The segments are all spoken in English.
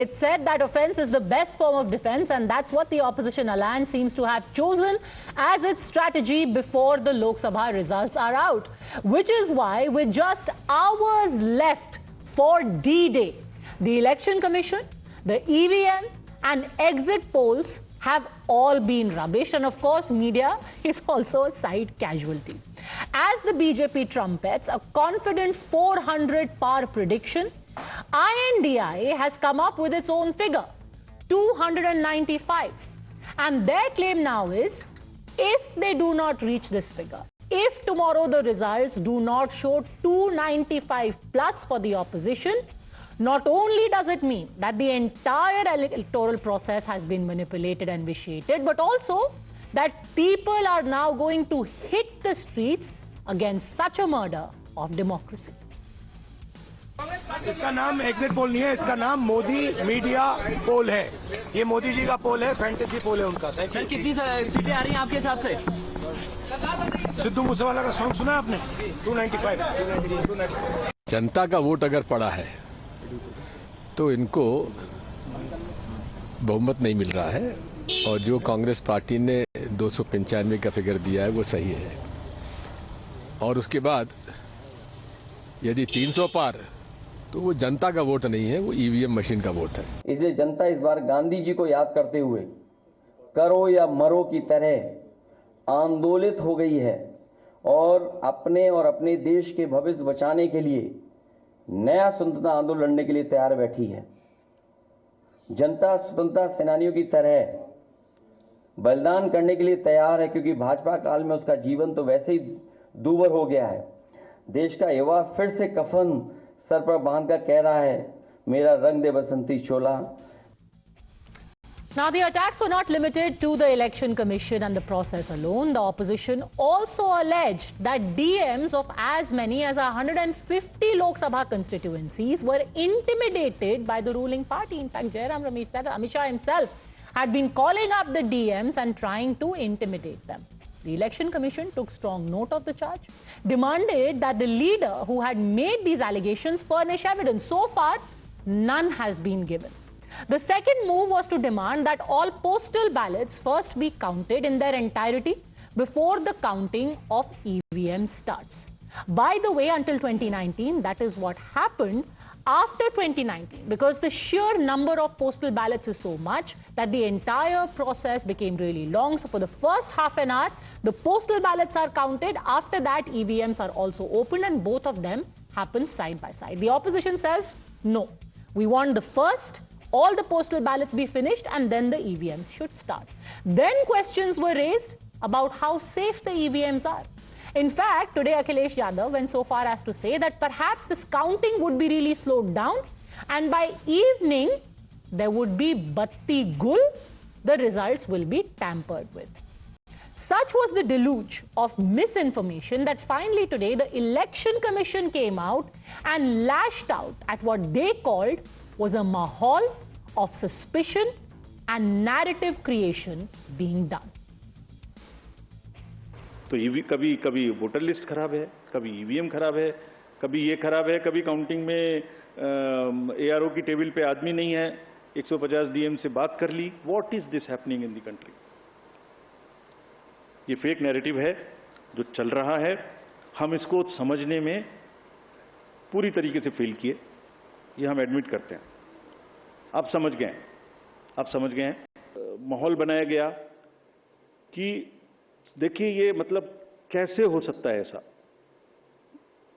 It said that offence is the best form of defence, and that's what the opposition alliance seems to have chosen as its strategy before the Lok Sabha results are out. Which is why, with just hours left for D-Day, the Election Commission, the EVM and exit polls have all been rubbish, and of course media is also a side casualty. As the BJP trumpets a confident 400 par prediction, INDI has come up with its own figure, 295. And their claim now is, if they do not reach this figure, if tomorrow the results do not show 295 plus for the opposition, not only does it mean that the entire electoral process has been manipulated and vitiated, but also that people are now going to hit the streets against such a murder of democracy. इसका नाम exit poll नहीं है, इसका नाम Modi media पोल है। ये मोदी जी का पोल है, फैंटेसी पोल है उनका। सर कितनी सीटें आ रही हैं आपके हिसाब से? सिद्धू मूसेवाला का सॉन्ग सुना आपने? 295। जनता का वोट अगर पड़ा है तो इनको बहुमत नहीं मिल रहा है, और जो कांग्रेस पार्टी ने 295 का फिगर दिया है वो सही है। और उसके बाद यदि 300 पार, तो वो जनता का वोट नहीं है, वो ईवीएम मशीन का वोट है। इसलिए जनता इस बार गांधी जी को याद करते हुए करो या मरो की तरह आंदोलित हो गई है और अपने देश के भविष्य बचाने के लिए नया स्वतंत्रता आंदोलन लड़ने के लिए तैयार बैठी है। जनता स्वतंत्रता सेनानियों की तरह बलिदान करने के लिए तैयार है, क्योंकि भाजपा काल में उसका जीवन तो वैसे ही दूभर हो गया है। देश का युवा फिर से कफन सर पर बांधकर कह रहा है, मेरा रंग दे बसंती चोला। Now, the attacks were not limited to the Election Commission and the process alone. The opposition also alleged that DMs of as many as 150 Lok Sabha constituencies were intimidated by the ruling party. In fact, Jairam Ramesh said Amit Shah himself had been calling up the DMs and trying to intimidate them. The Election Commission took strong note of the charge, demanded that the leader who had made these allegations furnish evidence. So far, none has been given. The second move was to demand that all postal ballots first be counted in their entirety before the counting of EVM starts. By the way, until 2019, that is what happened. After 2019, because the sheer number of postal ballots is so much that the entire process became really long. So for the first half an hour, the postal ballots are counted. After that, EVMs are also opened, and both of them happen side by side. The opposition says, no, we want the first, all the postal ballots be finished, and then the EVMs should start. Then questions were raised about how safe the EVMs are. In fact, today Akhilesh Yadav went so far as to say that perhaps this counting would be really slowed down, and by evening there would be batti gul, the results will be tampered with. Such was the deluge of misinformation that finally today the Election Commission came out and lashed out at what they called was a mahal of suspicion and narrative creation being done. तो कभी कभी voter list खराब है, कभी EVM खराब है, कभी ये खराब है, कभी काउंटिंग में एआरओ की टेबल पे आदमी नहीं है, 150 डीएम से बात कर ली। What is this happening in the country? ये फेक नैरेटिव है जो चल रहा है। हम इसको समझने में पूरी तरीके से फेल किए, ये हम एडमिट करते हैं। आप समझ गए हैं। माहौल बनाया गया कि देखिए ये मतलब कैसे हो सकता है ऐसा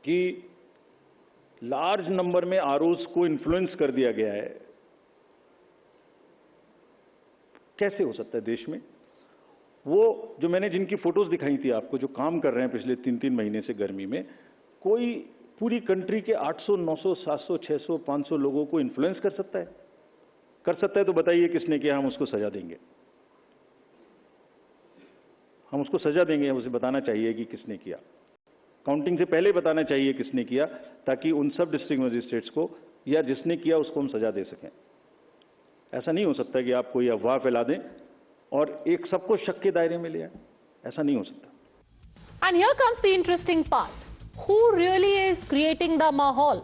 कि लार्ज नंबर में आरओज को इन्फ्लुएंस कर दिया गया है। कैसे हो सकता है देश में? वो जो मैंने जिनकी फोटोज दिखाई थी आपको, जो काम कर रहे हैं पिछले 3-3 महीने से गर्मी में, कोई पूरी कंट्री के 800, 900, 700, 600, 500 लोगों को इन्फ्लुएंस कर सकता है? कर सकता है तो बताइए किसने किया, हम उसको सजा देंगे। हम उसको सजा देंगे, उसे बताना चाहिए कि किसने किया। काउंटिंग से पहले बताना चाहिए किसने किया, ताकि उन सब डिस्ट्रिक्ट मजिस्ट्रेट्स को या जिसने किया उसको हम सजा दे सकें। ऐसा नहीं हो सकता कि आप कोई अफवाह फैला दें और एक सबको शक के दायरे में ले आए। ऐसा नहीं हो सकता। And here comes the interesting part. Who really is creating the mahal?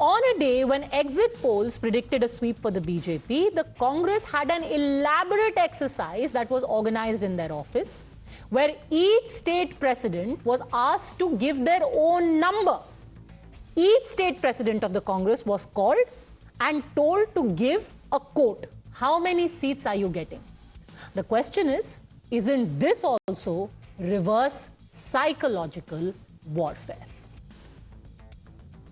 On a day when exit polls predicted a sweep for the BJP, the Congress had an elaborate exercise that was organized in their office, where each state president was asked to give their own number. Each state president of the Congress was called and told to give a quote. How many seats are you getting? The question is, isn't this also reverse psychological warfare?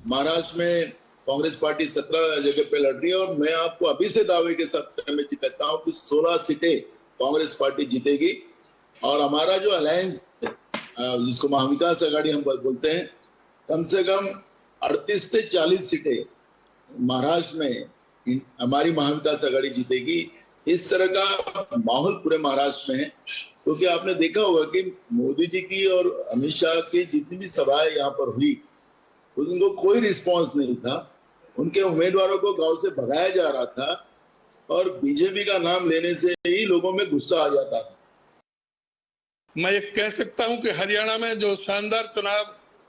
Maharashtra में Congress party 17 जगह पे लड़ रही है और मैं आपको अभी से दावे के साथ मैं कहता हूं कि 16 सीटें कांग्रेस पार्टी जीतेगी और हमारा जो अलायंस जिसको महाविकास आघाड़ी हम बोलते हैं, कम से कम 38 से 40 सीटें महाराष्ट्र में हमारी महाविकास आघाड़ी जीतेगी। इस तरह का माहौल पूरे महाराष्ट्र में है, क्योंकि आपने देखा होगा कि मोदी जी की और अमित शाह की जितनी भी सभाएं यहाँ पर हुई, उनको कोई रिस्पांस नहीं था। उनके उम्मीदवारों को गांव से भगाया जा रहा था और बीजेपी का नाम लेने से ही लोगों में गुस्सा आ जाता था। मैं ये कह सकता हूं कि हरियाणा में जो शानदार चुनाव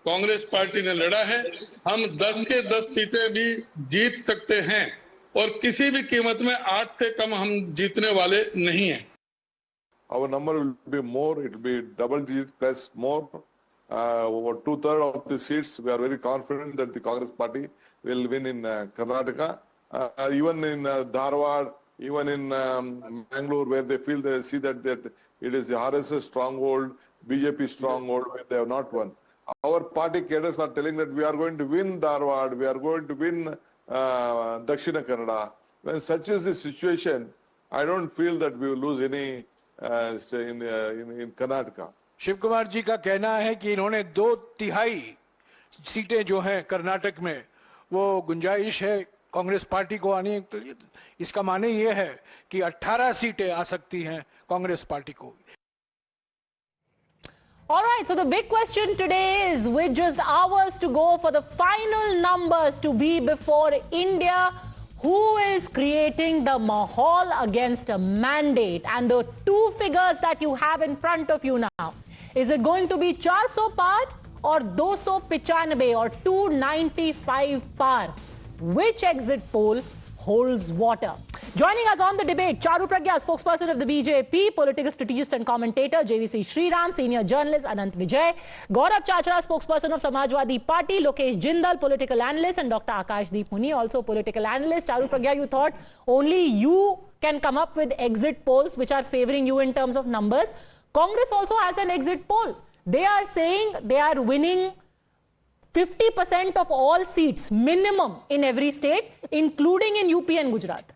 कांग्रेस पार्टी ने लड़ा है, हम 10 के 10 सीटें भी जीत सकते हैं और किसी भी कीमत में 8 से कम हम जीतने वाले नहीं हैं। Our number will be more, it will be double digit plus more. Over 2/3 of the seats, we are very confident that the Congress party will win in Karnataka. Even in Dharwad, even in Bangalore, where they feel they see that it is the RSS stronghold, BJP stronghold, where they have not won. Our party cadres are telling that we are going to win Dharwad, we are going to win Dakshina Kannada. When such is the situation, I don't feel that we will lose any in Karnataka. Shiv Kumar ji का कहना है कि इन्होंने 2/3 सीटें जो हैं कर्नाटक में, वो गुंजाइश है कांग्रेस पार्टी को आने के लिए। इसका माने ये है कि 18 सीटें आ सकती हैं कांग्रेस पार्टी को। All right, so the big question today is, with just hours to go for the final numbers to be before India, who is creating the mahal against a mandate? And the two figures that you have in front of you now, is it going to be 400 par or 295 or 295 par? Which exit poll holds water? Joining us on the debate, Charu Pragya, spokesperson of the BJP, political strategist and commentator, JVC Sriram, senior journalist, Anant Vijay, Gaurav Chachra, spokesperson of Samajwadi Party, Lokesh Jindal, political analyst, and Dr. Akashdeep Muni, also political analyst. Charu Pragya, you thought only you can come up with exit polls which are favoring you in terms of numbers. Congress also has an exit poll. They are saying they are winning 50% of all seats, minimum, in every state, including in UP and Gujarat.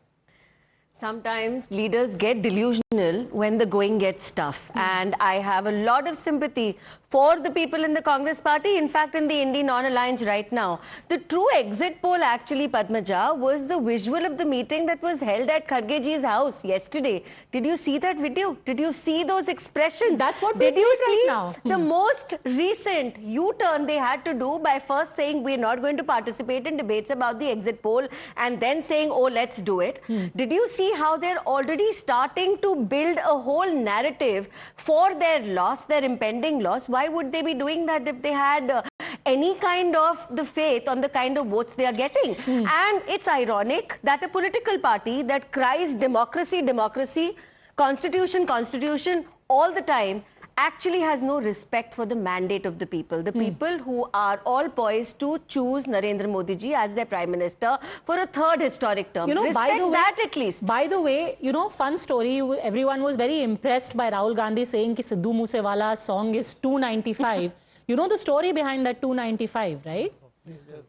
Sometimes leaders get delusional when the going gets tough. And I have a lot of sympathy for the people in the Congress party. In fact, in the Indy non-alliance right now, the true exit poll actually, Padmaja, was the visual of the meeting that was held at Khargeji's house yesterday. Did you see that video? Did you see those expressions? That's what we did you see right now. The most recent U-turn they had to do by first saying we're not going to participate in debates about the exit poll and then saying, oh, let's do it. Did you see how they're already starting to build a whole narrative for their loss, their impending loss? Why would they be doing that if they had any kind of the faith on the kind of votes they are getting? And it's ironic that a political party that cries democracy, democracy, constitution, constitution all the time actually has no respect for the mandate of the people. The people who are all poised to choose Narendra Modi ji as their Prime Minister for a third historic term. You know, respect by the way, that at least. By the way, you know, fun story, everyone was very impressed by Rahul Gandhi saying that Sidhu Moosewala's song is 295. You know the story behind that 295, right?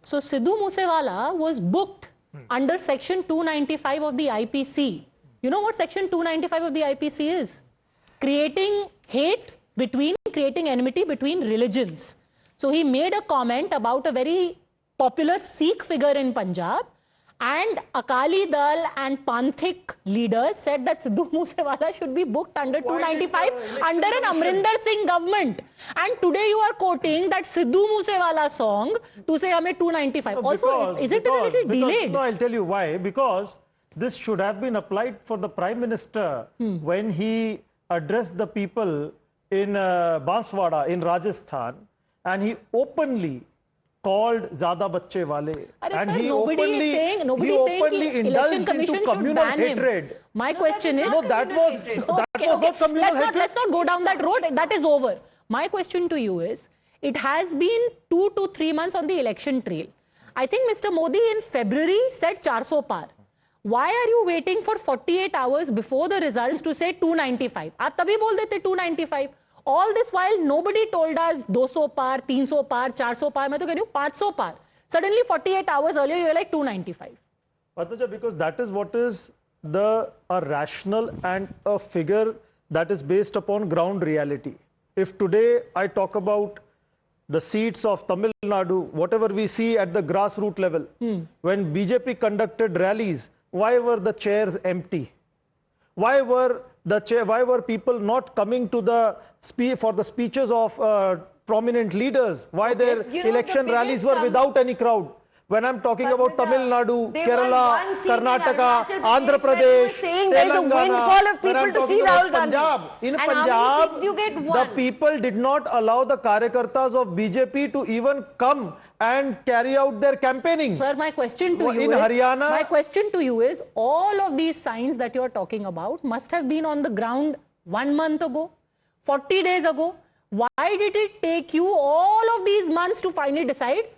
So Sidhu Moosewala was booked under section 295 of the IPC. You know what section 295 of the IPC is? Creating creating enmity between religions. So he made a comment about a very popular Sikh figure in Punjab, and Akali Dal and Panthik leaders said that Sidhu Moosewala should be booked under 295 under an Amrinder Singh government. And today you are quoting that Sidhu Moosewala song to say hame 295. No, also, is it a little delayed? No, I'll tell you why. Because this should have been applied for the Prime Minister when he addressed the people in Banswara in Rajasthan, and he openly called Zyada Bachche Wale, and he nobody openly, is saying, nobody he is saying openly कि election indulged commission into should communal ban him. hatred. My question is, No, that was not communal hatred. Let's not go down that road. That is over. My question to you is, it has been 2 to 3 months on the election trail. I think Mr. Modi in February said 400 par. Why are you waiting for 48 hours before the results to say 295? आप तभी बोल देते 295. All this while nobody told us 200 par, 300 par, 400 par. मैं तो कह रही हूँ 500 par. Suddenly 48 hours earlier you were like 295. Padmaja, because that is what is a rational and a figure that is based upon ground reality. If today I talk about the seats of Tamil Nadu, whatever we see at the grassroots level, when BJP conducted rallies, why were the chairs empty? Why were people not coming to the for the speeches of prominent leaders? Why their election rallies were without any crowd? When I'm talking about Tamil Nadu, Kerala, Karnataka, Andhra Pradesh, Telangana, when I'm talking about Punjab, in Punjab, the people did not allow the Karyakartas of BJP to even come and carry out their campaigning. Sir, my question to you in Haryana, my question to you is, all of these signs that you're talking about must have been on the ground 1 month ago, 40 days ago. Why did it take you all of these months to finally decide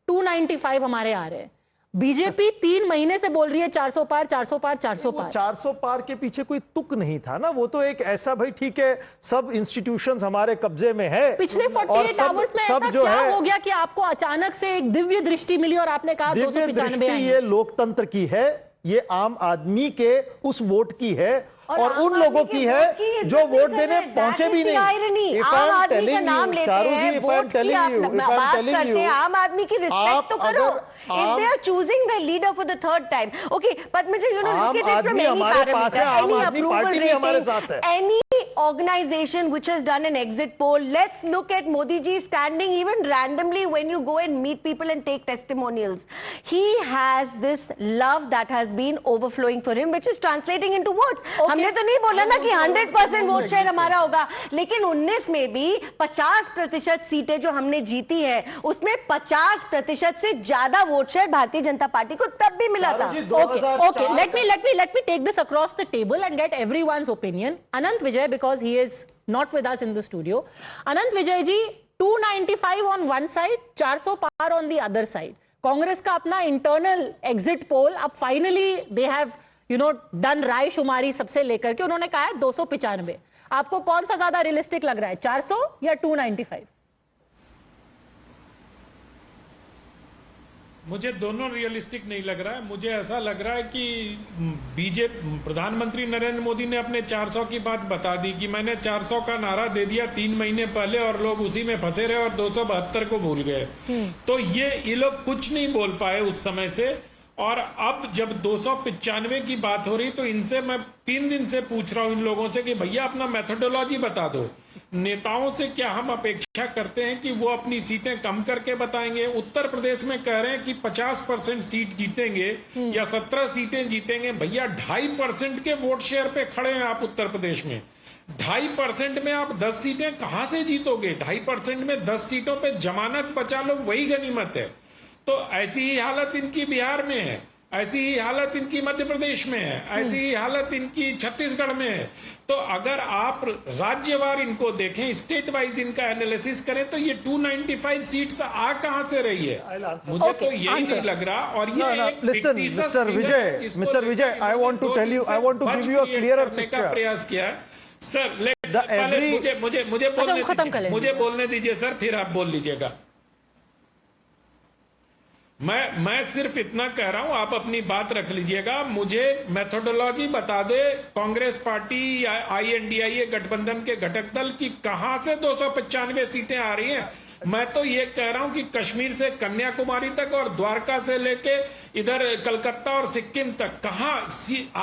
295 हमारे आ रहे हैं? BJP 3 महीने से बोल रही है 400 पार, 400 पार, 400 पार। 400 पार के पीछे कोई तुक नहीं था ना, वो तो एक ऐसा, भाई ठीक है, सब इंस्टीट्यूशंस हमारे कब्जे में है। पिछले 48 आवर्स में ऐसा क्या हो गया कि आपको अचानक से एक दिव्य दृष्टि मिली और आपने कहा 295? ये लोकतंत्र की है, ये आम आदमी के उस वोट की है और उन लोगों की है जो वोट देने पहुंचे भी नहीं। आम आदमी का नाम लेते हैं, वोट की बात करते हैं, आम आदमी की रिस्पेक्ट तो करो। If they are choosing the leader for the third time, okay, Padmaja, you know, look at it from any parameter, any approval rating, any organization which has done an exit poll. Let's look at Modi ji standing even randomly when you go and meet people and take testimonials. He has this love that has been overflowing for him, which is translating into votes. हमने तो नहीं बोला ना कि 100% vote share हमारा होगा, लेकिन 19 में भी 50% सीटें जो हमने जीती है, उसमें 50% से ज्यादा vote share Bharatiya Janata party को तब भी मिला था। Okay, let me take this across the table and get everyone's opinion. Anant Vijay, because he is not with us in the studio. Anant Vijay ji, 295 on one side, 400 par on the other side. Congress का अपना internal exit poll, अब finally they have done रायशुमारी सबसे लेकर के उन्होंने कहा है 295। आपको कौन सा ज्यादा रियलिस्टिक लग रहा है, 400 या 295? मुझे दोनों रियलिस्टिक नहीं लग रहा है। मुझे ऐसा लग रहा है कि प्रधानमंत्री नरेंद्र मोदी ने अपने 400 की बात बता दी कि मैंने 400 का नारा दे दिया 3 महीने पहले और लोग उसी में फंसे रहे और 272 को भूल गए। तो ये लोग कुछ नहीं बोल पाए उस समय से। और अब जब 295 की बात हो रही तो इनसे मैं 3 दिन से पूछ रहा हूं इन लोगों से कि भैया अपना मेथोडोलॉजी बता दो। नेताओं से क्या हम अपेक्षा करते हैं कि वो अपनी सीटें कम करके बताएंगे? उत्तर प्रदेश में कह रहे हैं कि 50% सीट जीतेंगे या 17 सीटें जीतेंगे। भैया 2.5% के वोट शेयर पे खड़े हैं आप उत्तर प्रदेश में। 2.5% में आप 10 सीटें कहां से जीतोगे? 2.5% में 10 सीटों पे जमानत बचा लो, वही गनीमत है। तो ऐसी ही हालत इनकी बिहार में है, ऐसी ही हालत इनकी मध्य प्रदेश में है, ऐसी ही हालत इनकी छत्तीसगढ़ में है। तो अगर आप राज्यवार इनको देखें, स्टेट वाइज इनका एनालिसिस करें तो ये 295 सीट्स आ कहां से रही है? मुझे तो यही नहीं लग रहा। और ये mister Vijay, I want to tell you, I want to give you a clearer picture का प्रयास किया सर। पहले मुझे बोलने दीजिए सर, फिर आप बोल लीजिएगा। मैं सिर्फ इतना कह रहा हूं, आप अपनी बात रख लीजिएगा। मुझे मेथोडोलॉजी बता दे कांग्रेस पार्टी या INDIA गठबंधन के घटक दल की कहां से 295 सीटें आ रही हैं। मैं तो ये कह रहा हूं कि कश्मीर से कन्याकुमारी तक और द्वारका से लेके इधर कलकत्ता और सिक्किम तक कहां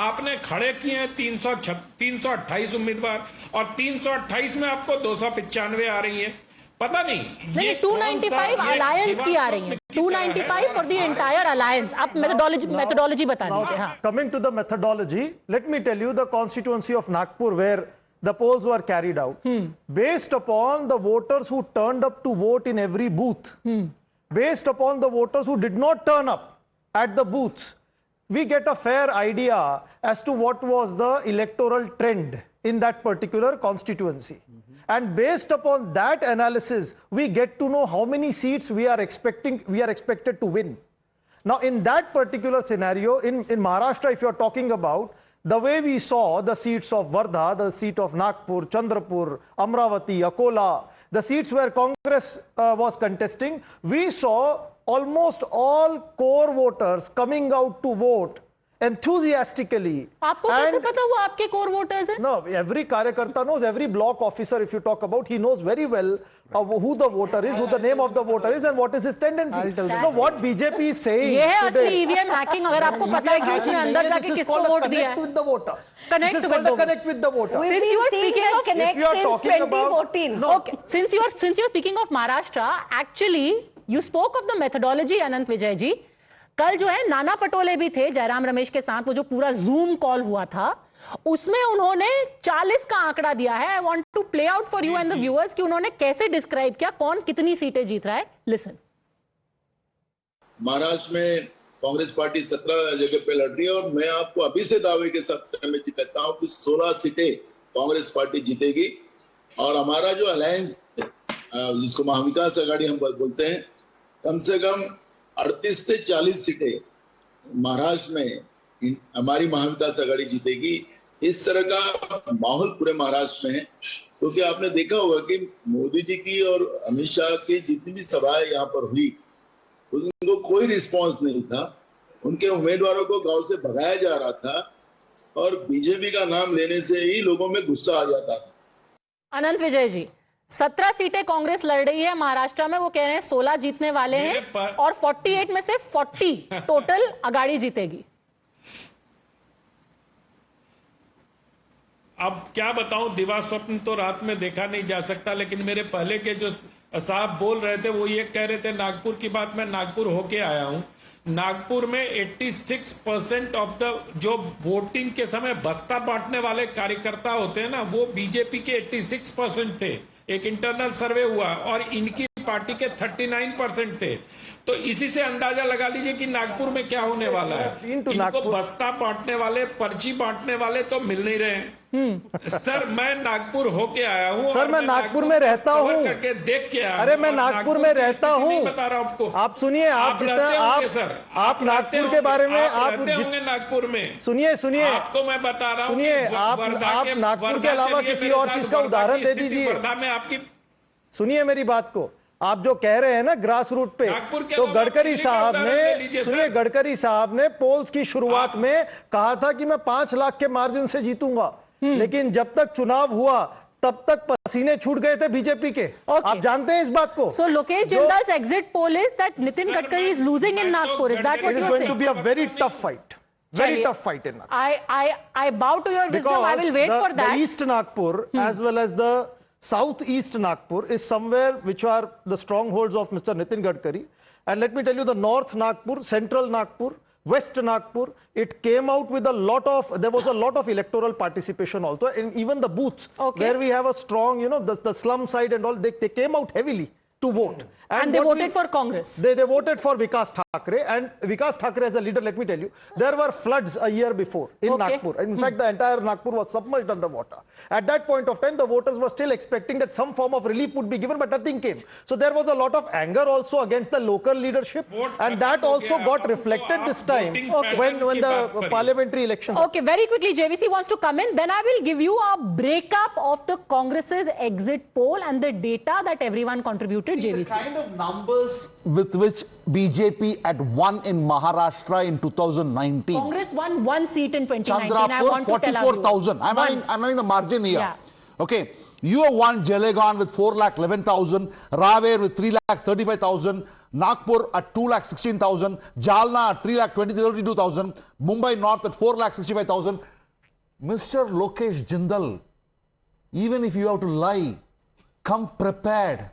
आपने खड़े किए हैं 328 उम्मीदवार और 328 में आपको 295 आ रही है। पता नहीं ये 295 अलायंस की आ रही है, 295 फॉर द एंटायर अलायंस। आप मेथोडोलॉजी बता दीजिए। हाँ, coming to the methodology, let me tell you the constituency of Nagpur where the polls were carried out based upon the voters who turned up to vote in every booth. based upon the voters who did not turn up at the booths, we get a fair idea as to what was the electoral trend in that particular constituency. And based upon that analysis, we get to know how many seats we are expected to win. Now, in that particular scenario, in Maharashtra, if you're talking about, the way we saw the seats of Wardha, the seat of Nagpur, Chandrapur, Amravati, Akola, the seats where Congress was contesting, we saw almost all core voters coming out to vote enthusiastically. आपको कैसे पता वो आपके core voters हैं? No, every कार्यकर्ता knows, every block officer, if you talk about, he knows very well who the voter is, who the name of the voter is, and what is his tendency. No, what BJP is saying. ये है असली EVM hacking. अगर आपको पता है कि उसने अंदर जाके किसको वोट दिया है. Connect with the voter. Connect with the voter. We've been seeing that connect since 2014. Okay, since you're speaking of Maharashtra, actually you spoke of the methodology, Anant Vijay ji. कल जो है नाना पटोले भी थे जयराम रमेश के साथ, वो जो पूरा जूम कॉल हुआ था उसमें उन्होंने 40 का आंकड़ा दिया है. I want to play out for you and the viewers कि उन्होंने कैसे डिस्क्राइब किया कौन कितनी सीटें जीत रहा है. लिसन. महाराष्ट्र में कांग्रेस पार्टी 17 जगह पे लड़ रही है और मैं आपको अभी से दावे के साथ मैं कहता हूं कि 16 सीटें कांग्रेस पार्टी जीतेगी. और हमारा जो अलायंस जिसको महाविकास आघाड़ी हम बोलते हैं, कम से कम 38 से 40 सीटें महाराष्ट्र में हमारी महाविकास आघाड़ी जीतेगी. इस तरह का माहौल पूरे महाराष्ट्र में है, क्योंकि आपने देखा होगा कि मोदी जी की और अमित शाह की जितनी भी सभाएं यहाँ पर हुई उनको कोई रिस्पांस नहीं था. उनके उम्मीदवारों को गांव से भगाया जा रहा था और बीजेपी का नाम लेने से ही लोगों में गुस्सा आ जाता था. अनंत विजय जी, 17 सीटें कांग्रेस लड़ रही है महाराष्ट्र में, वो कह रहे हैं 16 जीतने वाले हैं और 48 में से 40 टोटल आघाड़ी जीतेगी. अब क्या बताऊं, दिवा स्वप्न तो रात में देखा नहीं जा सकता, लेकिन मेरे पहले के जो साहब बोल रहे थे वो ये कह रहे थे नागपुर की बात. मैं नागपुर होके आया हूं. नागपुर में 86% ऑफ द जो वोटिंग के समय बस्ता बांटने वाले कार्यकर्ता होते हैं ना, वो बीजेपी के 86% थे. एक इंटरनल सर्वे हुआ और इनकी पार्टी के 39% थे. तो इसी से अंदाजा लगा लीजिए कि नागपुर में क्या होने वाला है. इनको बस्ता बांटने वाले, पर्ची बांटने वाले तो मिल नहीं रहे हैं. सर, मैं नागपुर होके आया हूँ. सर, मैं नागपुर में रहता हूँ. करके देख के आया. अरे मैं नागपुर में रहता हूँ. बता रहा हूँ आपको. आप सुनिए, आप नागपुर के बारे में आप होंगे नागपुर में. सुनिए आपको मैं बता रहा हूँ. सुनिए, आप नागपुर के अलावा किसी और चीज का उदाहरण दे दीजिए. वर्धा में आपकी सुनिए मेरी बात को. आप जो कह रहे हैं ना ग्रास रूट पे, तो गडकरी साहब ने, सुनिए, गडकरी साहब ने पोल्स की शुरुआत में कहा था कि मैं 5 लाख के मार्जिन से जीतूंगा, लेकिन जब तक चुनाव हुआ तब तक पसीने छूट गए थे बीजेपी के. आप जानते हैं इस बात को. So Lokesh Jindal's exit poll is that Nitin Gadkari is losing in Nagpur. Is that what you're saying? It is going to be a very tough fight. Very tough fight in Nagpur. I bow to your wisdom. I will wait for that. The East Nagpur as well as the Southeast Nagpur is somewhere which are the strongholds of Mr. Nitin Gadkari. And let me tell you, the North Nagpur, Central Nagpur, West Nagpur, it came out with there was a lot of electoral participation also. And even the booths where we have a strong, the slum side and all, they came out heavily to vote. And they voted for Congress. They voted for Vikas Thakre. And Vikas Thakre as a leader, let me tell you, there were floods a year before in Nagpur. In fact, the entire Nagpur was submerged underwater. At that point of time, the voters were still expecting that some form of relief would be given, but nothing came. So there was a lot of anger also against the local leadership. And that also got reflected this time when the parliamentary elections. Okay, very quickly, JVC wants to come in. Then I will give you a breakup of the Congress's exit poll and the data that everyone contributed, JVC. The kind of numbers with which BJP had won in Maharashtra in 2019. Congress won 1 seat in 2019. Chandrapur, 44,000. I'm having the margin here. Yeah. Okay. You have won Jalegan with 4,11,000, Raver with 3,35,000, Nagpur at 2,16,000, Jalna at 3,32,000, Mumbai North at 4,65,000. Mr. Lokesh Jindal, even if you have to lie, come prepared.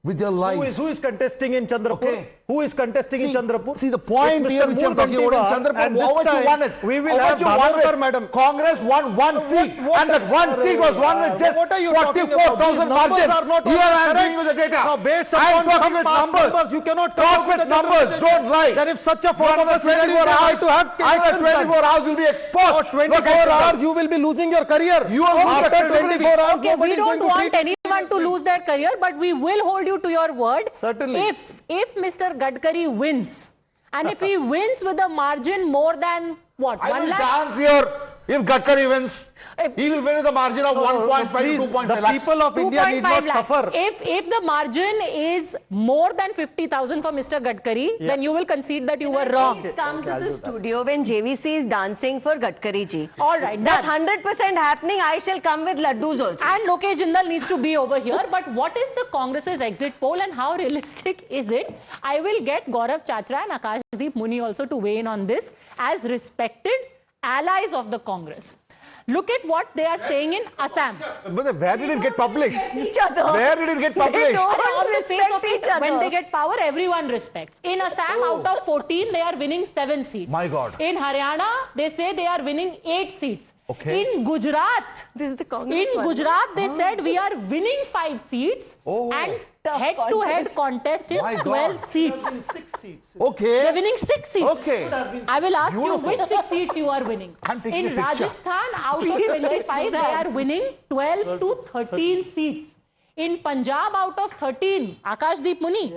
with your lies. Who is contesting in Chandrapur? Okay. Who is contesting in Chandrapur? See, the point here which I'm talking about in Chandrapur, and this how much you time won it? we will How have much you won Bhavarkar, it? madam. Congress won one seat, and that one seat was won with just What are you talking about? 44,000 These numbers margin. are not Here I am correct. giving you the data. Now, based I am upon talking some with past numbers. you cannot Talk with numbers. Don't lie. Then if such a form of Another a scenario 24 is hours, to have another 24 hours will be exposed. for 24 hours, you will be losing your career. You will lose After your credibility. 24 hours, Okay, nobody we is going don't to want treat anyone to lose their career, but we will hold you to your word. Certainly. If Mr. Gadkari wins, and if he wins with a margin more than what, I 1 will lakh? dance here. If Gadkari wins, If- he will win with a margin of 1.5 Please, to 2.5 the lakhs. people of India need 2.5 not lakhs. suffer. If the margin is more than 50,000 for Mr. Gadkari, then you will concede that you were wrong. Please come to the studio when JVC is dancing for Gadkari ji. All right, That's done. 100% happening. I shall come with laddus also. And Lokesh Jindal needs to be over here. But what is the Congress's exit poll and how realistic is it? I will get Gaurav Chachra and Akashdeep Muni also to weigh in on this as respected allies of the Congress. Look at what they are saying in Assam. But where did it get published? Each other. Where did it get They published? don't On the face respect of it, each other. when they get power, everyone respects. In Assam, out of 14, they are winning 7 seats. My God. In Haryana, they say they are winning 8 seats. Okay. In Gujarat, This is the Congress in one. Gujarat, they said we are winning 5 seats Oh. and head-to-head contest in My 12 God. seats. Okay. They're winning 6 seats. Okay. I will ask Beautiful. you which 6 seats you are winning. I'm taking In a picture. Rajasthan, out of 25, they are winning 12 to 13 seats. In Punjab, out of 13, Akashdeep Muni,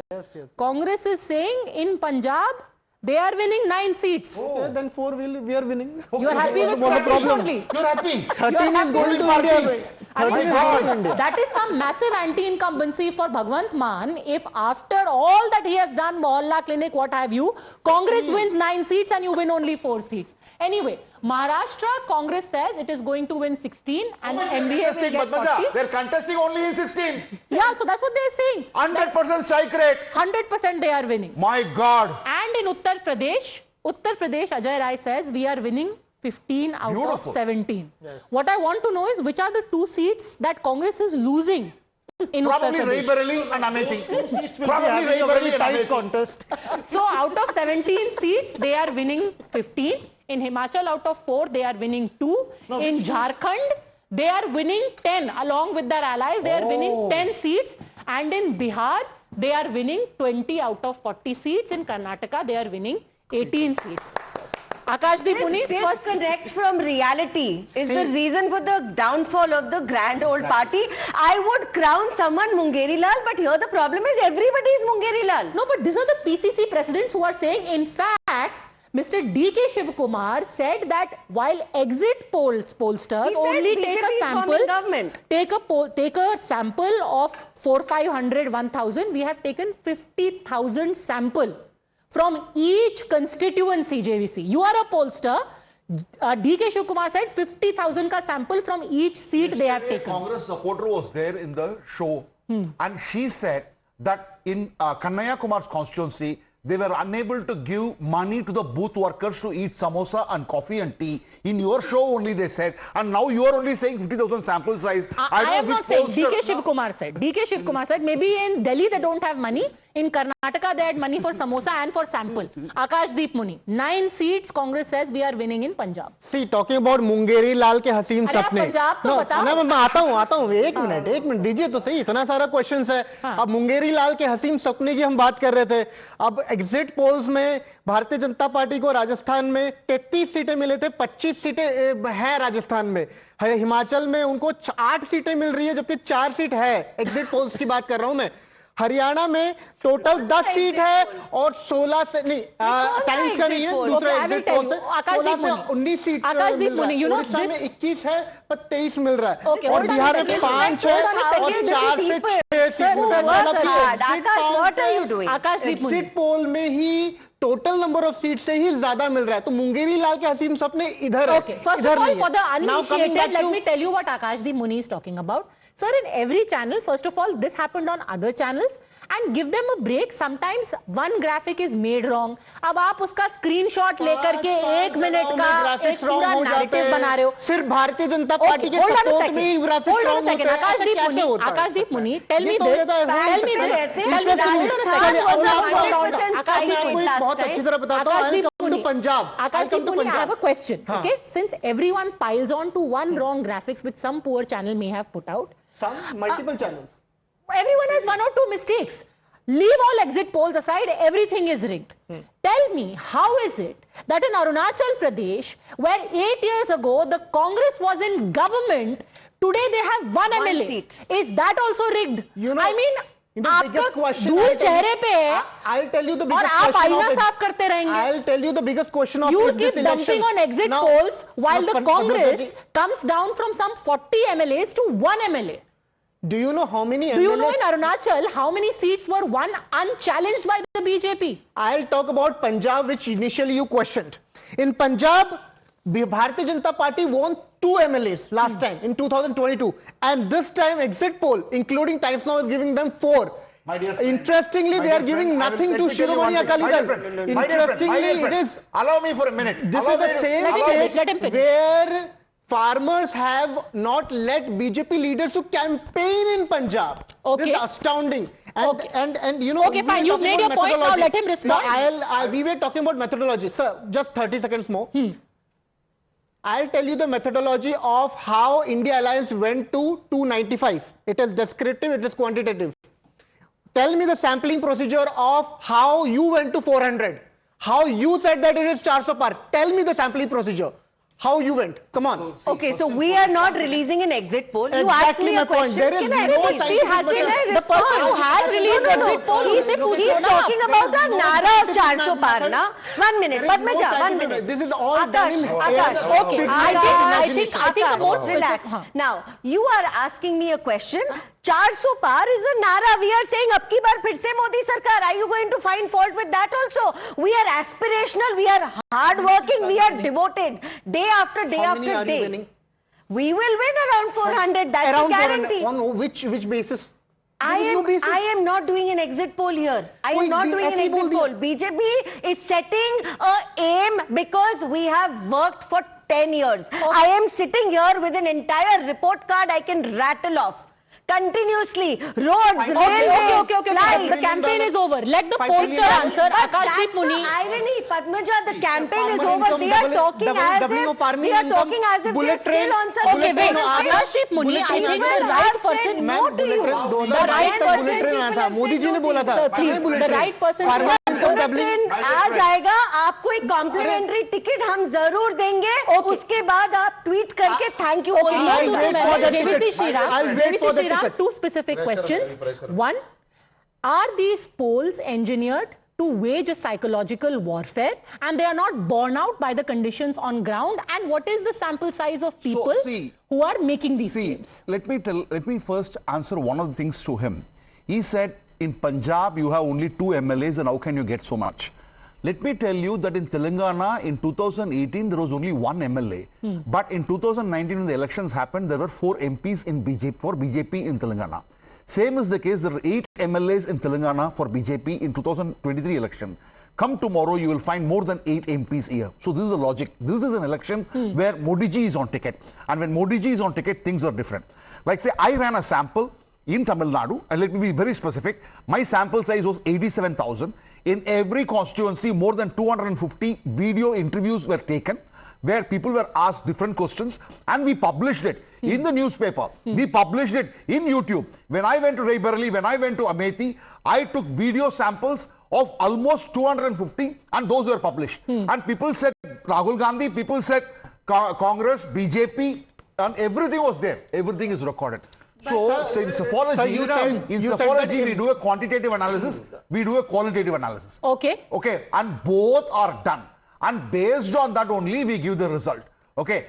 Congress is saying in Punjab, they are winning 9 seats. Okay, then 4 we are winning. You are happy with What 4 is the seats problem? only. You're happy. 13 is going to India. I mean, 13 is going to India. that is some massive anti-incumbency for Bhagwant Mann. If after all that he has done, Mohalla Clinic, what have you, Congress wins 9 seats and you win only 4 seats. Anyway, Maharashtra, Congress says it is going to win 16 and NDA will get 40. They're contesting only in 16. Yeah, so that's what they're saying. 100% strike rate. 100% they are winning. My God. And in Uttar Pradesh, Ajay Rai says we are winning 15 out of Beautiful. 17. What I want to know is which are the 2 seats that Congress is losing in Probably Uttar Ray Pradesh. Bareli and Amethi. Seats will Probably be having Ray a Bareli very and tight Amethi. contest. So out of 17 seats, they are winning 15. In Himachal, out of 4, they are winning 2. In Jharkhand, they are winning 10. Along with their allies, they are winning 10 seats. And in Bihar, they are winning 20 out of 40 seats. In Karnataka, they are winning 18 seats. Akashdeep Muni, This first. disconnect from reality is the reason for the downfall of the grand old party. I would crown someone Mungeri Lal, but here the problem is everybody is Mungeri Lal. No, but these are the PCC presidents who are saying, in fact, Mr. D.K. Shivkumar said that while exit pollsters He said only BJP take is a sample, forming government. take a sample of 400, 500, 1,000, we have taken 50,000 sample from each constituency, JVC. You are a pollster. D.K. Shivkumar said 50,000 ka sample from each seat they have taken. Congress supporter was there in the show and she said that in Kannaya Kumar's constituency, they were unable to give money to the booth workers to eat samosa and coffee and tea. In your show only they said, and now you are only saying 50,000 sample size. I am not saying. D.K. Shivkumar said. D.K. Shivkumar said maybe in Delhi they don't have money. In Karnataka they had money for samosa and for sample. Akashdeep Muni. 9 seats Congress says we are winning in Punjab. See, talking about Mungeri लाल के हसीन अरे आप सपने पंजाब तो बताओ। ना मैं आता हूँ एक मिनट दीजिए तो सही, इतना सारा क्वेश्चंस है। अब मुंगेरी लाल के हसीन सपने की हम बात कर रहे थे। अब एग्जिट पोल्स में भारतीय जनता पार्टी को राजस्थान में 33 सीटें मिले थे, 25 सीटें हैं राजस्थान में, हिमाचल में उनको 8 सीटें मिल रही है जबकि 4 सीट है। एग्जिट पोल्स की बात कर रहा हूं मैं। हरियाणा में टोटल 10 सीट है और 16 से नहीं, टाइम्स का नहीं है, दूसरा एग्जिट पोल से 16 से 19 सीट मिल रहा है। उड़ीसा में 21 है पर 23 मिल रहा है और बिहार में 5 है और 4 से 6 सीट। एग्जिट पोल में ही टोटल नंबर ऑफ सीट से ही ज्यादा मिल रहा है, तो मुंगेरी लाल के हसीन सपने इधर है। Okay, first of all, for the uninitiated, let me tell you what Akashdeep Muni is talking about. Sir, in every channel, first of all, this happened on other channels, and give them a break. Sometimes one graphic is made wrong. अब आप उसका screenshot लेकर के 1 minute का एक पूरा narrative बना रहे हो. सिर्फ भारतीय जनता पार्टी के सपोर्ट में ही ग्राफिक रॉन्ग होते हैं. आकाशदीप मुनि, tell me this. बहुत अच्छी तरह बताता हूँ. Punjab. Akashdeep Muni, I have a question. Okay, since everyone piles on to one wrong graphics which some poor channel may have put out, some multiple channels. Everyone has 1 or 2 mistakes. Leave all exit polls aside, everything is rigged. Tell me, how is it that in Arunachal Pradesh, where 8 years ago the Congress was in government, today they have one MLA? Seat. Is that also rigged? You know, I mean, आपका दूर चेहरे पे है. I'll tell you the और biggest आप आईना साफ करते रहेंगे. I'll tell you the biggest question of you this keep election. dumping on exit polls while the Congress comes down from some 40 MLAs to 1 MLA. Do you know how many Do you know in Arunachal how many seats were won unchallenged by the BJP? I'll talk about Punjab, which initially you questioned. In Punjab, Bharatiya Janata Party won 2 MLAs last time in 2022, and this time exit poll, including Times Now, is giving them 4. Interestingly, they are giving nothing to Shiromani Akali Dal. Interestingly, it is. Allow me for a minute. This is the same case where farmers have not let BJP leaders to campaign in Punjab. Okay. This is astounding. And you know. Okay, fine. You've made your point. Now let him respond. No, we were talking about methodology. Sir, just 30 seconds more. I'll tell you the methodology of how India Alliance went to 295. It is descriptive, it is quantitative. Tell me the sampling procedure of how you went to 400. How you said that it is 400 par. Tell me the sampling procedure. How you went? Come on. Okay, so we are not releasing an exit poll. You Exactly asked me a question. There is The person who has released the exit poll, he's talking about the Nara of 400 par, na? 1 minute, Padmaja, 1 minute. This is all Akash, okay. I think the most relaxed. Now, you are asking me a question. 400 par is a Nara. We are saying, ab ki baar phir se Modi Sarkar. Are you going to find fault with that also? We are aspirational. We are hardworking. We are devoted. Day after day after day. We will win around 400. That's around a guarantee. 400. On which basis? I am not doing an exit poll here. I am not doing an exit poll. BJP is setting a aim because we have worked for 10 years. I am sitting here with an entire report card I can rattle off. Continuously, roads, railways, flights. The campaign is over. Let the pollster answer. Akashdeep Muni. Irony, Padmaja, the campaign is over. They are talking as if they are still on some. Okay, wait. Akashdeep Muni, I think the right person. No to you. The right person. Modi ji ने बोला था. Sir, please. The right person. आ जाएगा. आपको एक complementary ticket हम जरूर देंगे. उसके बाद आप ट्वीट करके थैंक यू बोलिए. JVC Sriram, 2 specific questions. 1, are these polls engineered to wage a psychological warfare and they are not borne out by the conditions on ground? And what is the sample size of people who are making these claims? Let me first answer one of the things to him. He said, in Punjab, you have only 2 MLAs and how can you get so much? Let me tell you that in Telangana, in 2018, there was only 1 MLA. But in 2019, when the elections happened, there were 4 MPs in BJP in Telangana. Same is the case, there are 8 MLAs in Telangana for BJP in 2023 election. Come tomorrow, you will find more than 8 MPs here. So this is the logic. This is an election where Modi ji is on ticket. And when Modi ji is on ticket, things are different. Like say, I ran a sample in Tamil Nadu, and let me be very specific. My sample size was 87,000. In every constituency, more than 250 video interviews were taken, where people were asked different questions, and we published it in the newspaper. We published it in YouTube. When I went to Raebareli, when I went to Amethi, I took video samples of almost 250, and those were published. And people said Rahul Gandhi, people said Congress, BJP, and everything was there. Everything is recorded. So, in Psephology, we do a quantitative analysis, we do a qualitative analysis. Okay. Okay, and both are done. And based on that only, we give the result. Okay,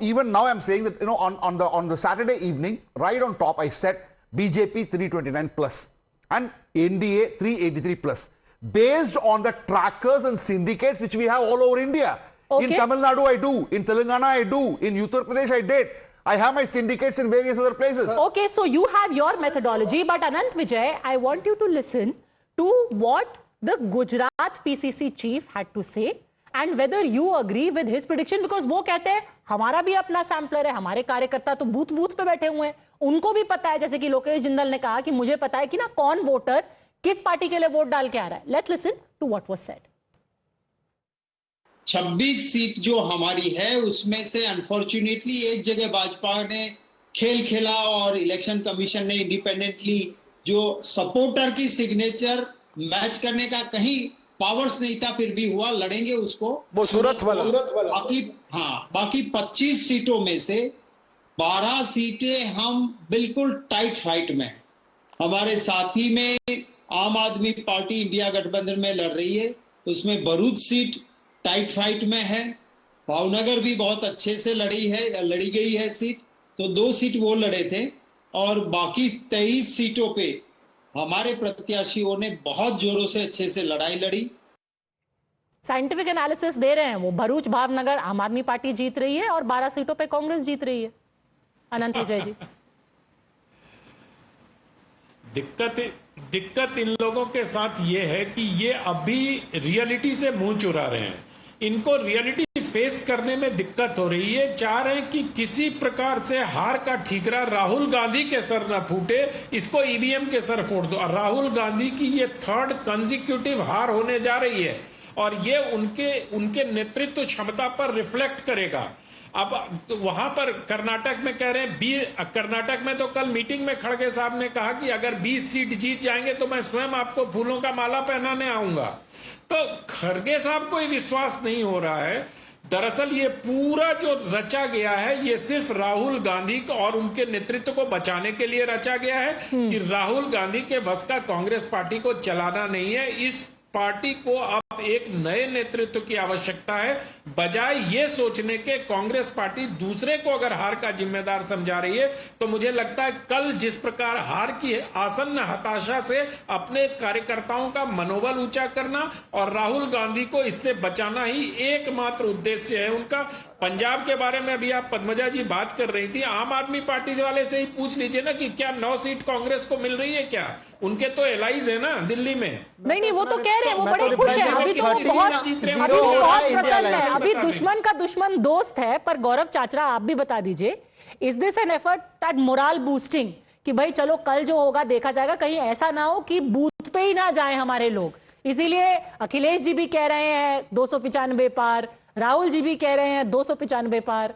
even now I'm saying that, on the Saturday evening, right on top, I said BJP 329 plus and NDA 383 plus. Based on the trackers and syndicates which we have all over India. Okay. In Tamil Nadu, I do. In Telangana, I do. In Uttar Pradesh, I did. I have my syndicates in various other places. Okay, so you have your methodology, but Anant Vijay, I want you to listen to what the Gujarat PCC chief had to say and whether you agree with his prediction, because वो कहते हैं हमारा भी अपना sampler है, हमारे कार्यकर्ता तो बूथ बूथ पे बैठे हुए हैं, उनको भी पता है, जैसे कि लोकेश जिंदल ने कहा कि मुझे पता है कि ना कौन वोटर किस पार्टी के लिए वोट डाल के आ रहा है. Let's listen to what was said. 26 seat जो हमारी है उसमें से अनफॉर्चुनेटली एक जगह भाजपा ने खेल खेला और इलेक्शन कमीशन ने इंडिपेंडेंटली जो सपोर्टर की सिग्नेचर मैच करने का कहीं पावर्स नहीं था, फिर भी हुआ, लड़ेंगे उसको. वो सूरत वाला बाकी 25 सीटों में से 12 सीटें हम बिल्कुल टाइट फाइट में हैं. हमारे साथी में आम आदमी पार्टी इंडिया गठबंधन में लड़ रही है, उसमें भरूच सीट टाइट फाइट में है. भावनगर भी बहुत अच्छे से लड़ी गई है सीट, तो 2 सीट वो लड़े थे और बाकी 23 सीटों पे हमारे प्रत्याशियों ने बहुत जोरों से अच्छे से लड़ाई लड़ी. साइंटिफिक एनालिसिस दे रहे हैं वो. भरूच भावनगर आम आदमी पार्टी जीत रही है और 12 सीटों पे कांग्रेस जीत रही है. अनंत विजय जी, दिक्कत इन लोगों के साथ ये है कि ये अभी रियलिटी से मुंह चुरा रहे हैं. इनको रियलिटी फेस करने में दिक्कत हो रही है. चाह रहे हैं कि किसी प्रकार से हार का ठीकरा राहुल गांधी के सर न फूटे, इसको ईवीएम के सर फोड़ दो. और राहुल गांधी की ये 3rd कंसेक्यूटिव हार होने जा रही है और ये उनके नेतृत्व क्षमता पर रिफ्लेक्ट करेगा. अब वहां पर कर्नाटक में कह रहे हैं, कर्नाटक में तो कल मीटिंग में खड़गे साहब ने कहा कि अगर 20 सीट जीत जाएंगे तो मैं स्वयं आपको फूलों का माला पहनाने आऊंगा. तो खड़गे साहब को विश्वास नहीं हो रहा है. दरअसल ये पूरा जो रचा गया है ये सिर्फ राहुल गांधी और उनके नेतृत्व को बचाने के लिए रचा गया है कि राहुल गांधी के बस का कांग्रेस पार्टी को चलाना नहीं है. इस पार्टी को अब एक नए नेतृत्व की आवश्यकता है, बजाय ये सोचने के कांग्रेस पार्टी दूसरे को अगर हार का जिम्मेदार समझा रही है. तो मुझे लगता है कल जिस प्रकार हार की आसन्न हताशा से अपने कार्यकर्ताओं का मनोबल ऊंचा करना और राहुल गांधी को इससे बचाना ही एकमात्र उद्देश्य है उनका. पंजाब के बारे में अभी आप पद्मजा जी बात कर रही थी, आम आदमी पार्टी वाले से ही पूछ लीजिए ना कि क्या 9 सीट कांग्रेस को मिल रही है क्या? उनके तो एलाइज है ना दिल्ली में. नहीं वो तो कह रहे हैं, वो बड़े खुश हैं. अभी तो बहुत प्रसन्न है. अभी दुश्मन का दुश्मन दोस्त है. पर गौरव चाचरा, आप भी बता दीजिए, is this an effort at moral boosting कि भाई चलो कल जो होगा देखा जाएगा, कहीं ऐसा ना हो कि बूथ पे ही ना जाए हमारे लोग. इसीलिए अखिलेश जी भी कह रहे हैं 295 पार, राहुल जी भी कह रहे हैं 295 पार.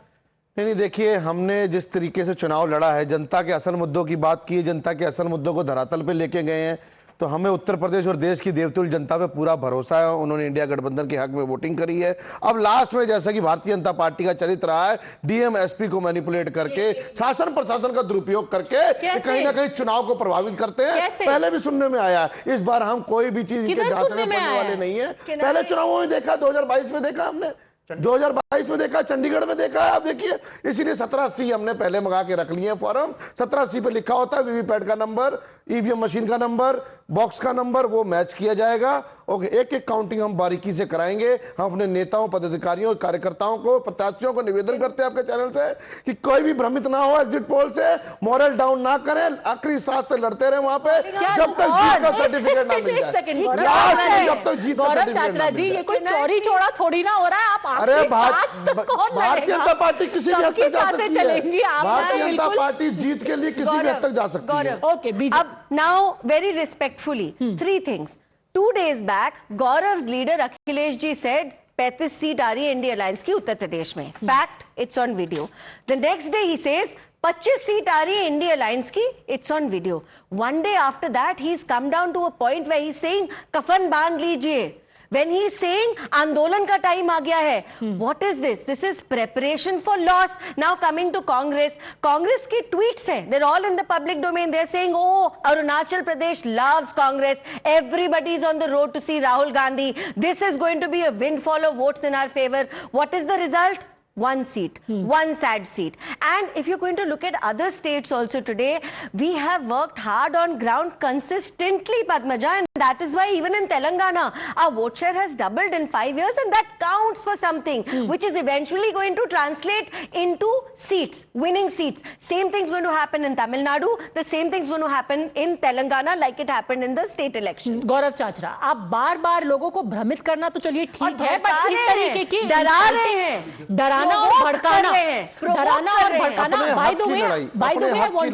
नहीं देखिए, हमने जिस तरीके से चुनाव लड़ा है, जनता के असल मुद्दों की बात की है, जनता के असल मुद्दों को धरातल पे लेके गए हैं, तो हमें उत्तर प्रदेश और देश की देवतुल्य जनता पे पूरा भरोसा है. उन्होंने इंडिया गठबंधन के हक में वोटिंग करी है. अब लास्ट में जैसा कि भारतीय जनता पार्टी का चरित्र रहा है, डीएम एसपी को मैनिपुलेट करके, शासन प्रशासन का दुरुपयोग करके कहीं ना कहीं चुनाव को प्रभावित करते हैं. पहले भी सुनने में आया है. इस बार हम कोई भी चीज इनके झांसे में पड़ने वाले नहीं है. पहले चुनावों में देखा, 2022 में देखा, हमने 2022 में देखा, चंडीगढ़ में देखा है. आप देखिए, इसीलिए 17C हमने पहले मंगा के रख लिए फॉर्म. 17C पे लिखा होता है वीवीपैट का नंबर, ईवीएम मशीन का नंबर, बॉक्स का नंबर, वो मैच किया जाएगा. ओके, एक एक काउंटिंग हम बारीकी से कराएंगे. हम अपने नेताओं, पदाधिकारियों, कार्यकर्ताओं को, प्रत्याशियों को निवेदन करते हैं आपके चैनल से कि कोई भी भ्रमित ना हो एग्जिट पोल से, मॉरल डाउन ना करें, आखिरी सांस तक लड़ते रहे वहां पे जब तक जीत का सर्टिफिकेट ना मिल जाए. जब तक जीत का सर्टिफिकेट जी, ये कोई चौड़ी चौड़ा थोड़ी ना हो रहा है. आप अरे भारतीय जनता पार्टी किसी भी हद तक जा सकती है. भारतीय जनता पार्टी जीत के लिए किसी भी हद तक जा सकती है. ओके, अब now very respectfully 3 things. 2 days back, Gaurav's leader Akhilesh ji said 35 seat आ रही है इंडिया अलायंस की उत्तर प्रदेश में. Fact, it's on video. The next day ही सेज 25 सीट आ रही है इंडिया अलायंस की, it's on video. 1 day after that, he's come down to a point where he's saying कफन बांध लीजिए. When he's saying आंदोलन का टाइम आ गया है. What is this? This is preparation for loss. Now coming to Congress. Congress की tweets हैं. They're all in the public domain. They're saying, oh, Arunachal Pradesh loves Congress. Everybody is on the road to see Rahul Gandhi. This is going to be a windfall of votes in our favor. What is the result? One seat, one sad seat. And if you're going to look at other states also today, we have worked hard on ground consistently, Padmaja, and that is why even in Telangana, our vote share has doubled in 5 years, and that counts for something, which is eventually going to translate into seats, winning seats. Same thing's going to happen in Tamil Nadu, the same thing's going to happen in Telangana like it happened in the state election. गौरव चाचरा, आप बार-बार लोगों को भ्रमित करना तो चलिए ठीक है, पर इस तरीके की डरा रहे हैं, डराना और भड़काना, डराना और भड़काना. By the way, I want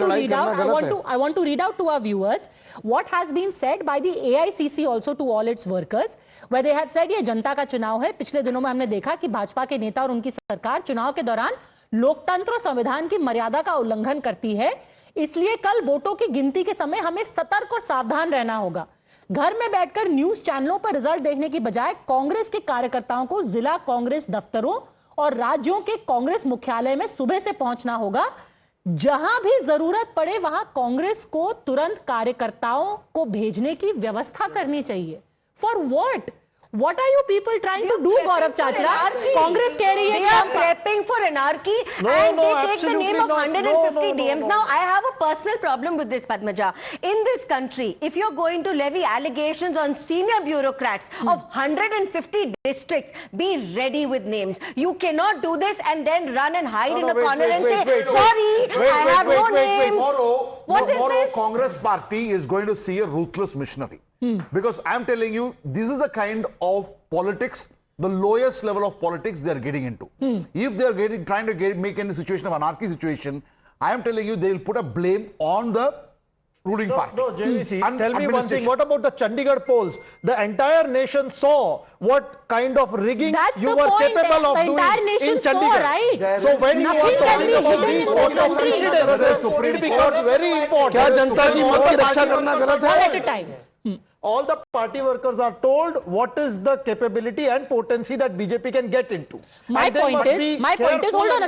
to read out to our viewers what has been said by the AICC also to all its workers, where they have said ये जनता का चुनाव है. पिछले दिनों में हमने देखा कि भाजपा के नेता और उनकी सरकार चुनाव के दौरान लोकतंत्र और संविधान की मर्यादा का उल्लंघन करती है. इसलिए कल वोटों की गिनती के समय हमें सतर्क और सावधान रहना होगा. घर में बैठकर न्यूज चैनलों पर रिजल्ट देखने की बजाय कांग्रेस के कार्यकर्ताओं को जिला कांग्रेस दफ्तरों और राज्यों के कांग्रेस मुख्यालय में सुबह से पहुंचना होगा. जहां भी जरूरत पड़े वहां कांग्रेस को तुरंत कार्यकर्ताओं को भेजने की व्यवस्था करनी चाहिए. For what? What are you people trying to do, Gaurav Chachra? Congress कह रही है they are prepping for anarchy and they take the name of 150 DMs. Now, I have a personal problem with this, Padmaja. In this country, if you're going to levy allegations on senior bureaucrats of 150 districts, be ready with names. You cannot do this and then run and hide in a corner and say, sorry, I have no name. Tomorrow, Congress party is going to see a ruthless missionary. Because I'm telling you, this is the kind of politics, the lowest level of politics they are getting into. If they are trying to make any situation of anarchy situation, I am telling you, they will put a blame on the ruling party. No, JVC, tell me one thing. What about the Chandigarh polls? The entire nation saw what kind of rigging you were capable of doing in Chandigarh. Right? So when you are talking about these sort of incidents, it becomes very important. क्या जनता की मत की रक्षा करना गलत है? One at a time. All the party workers are told what is the capability and potency that BJP can get into. My point is, hold on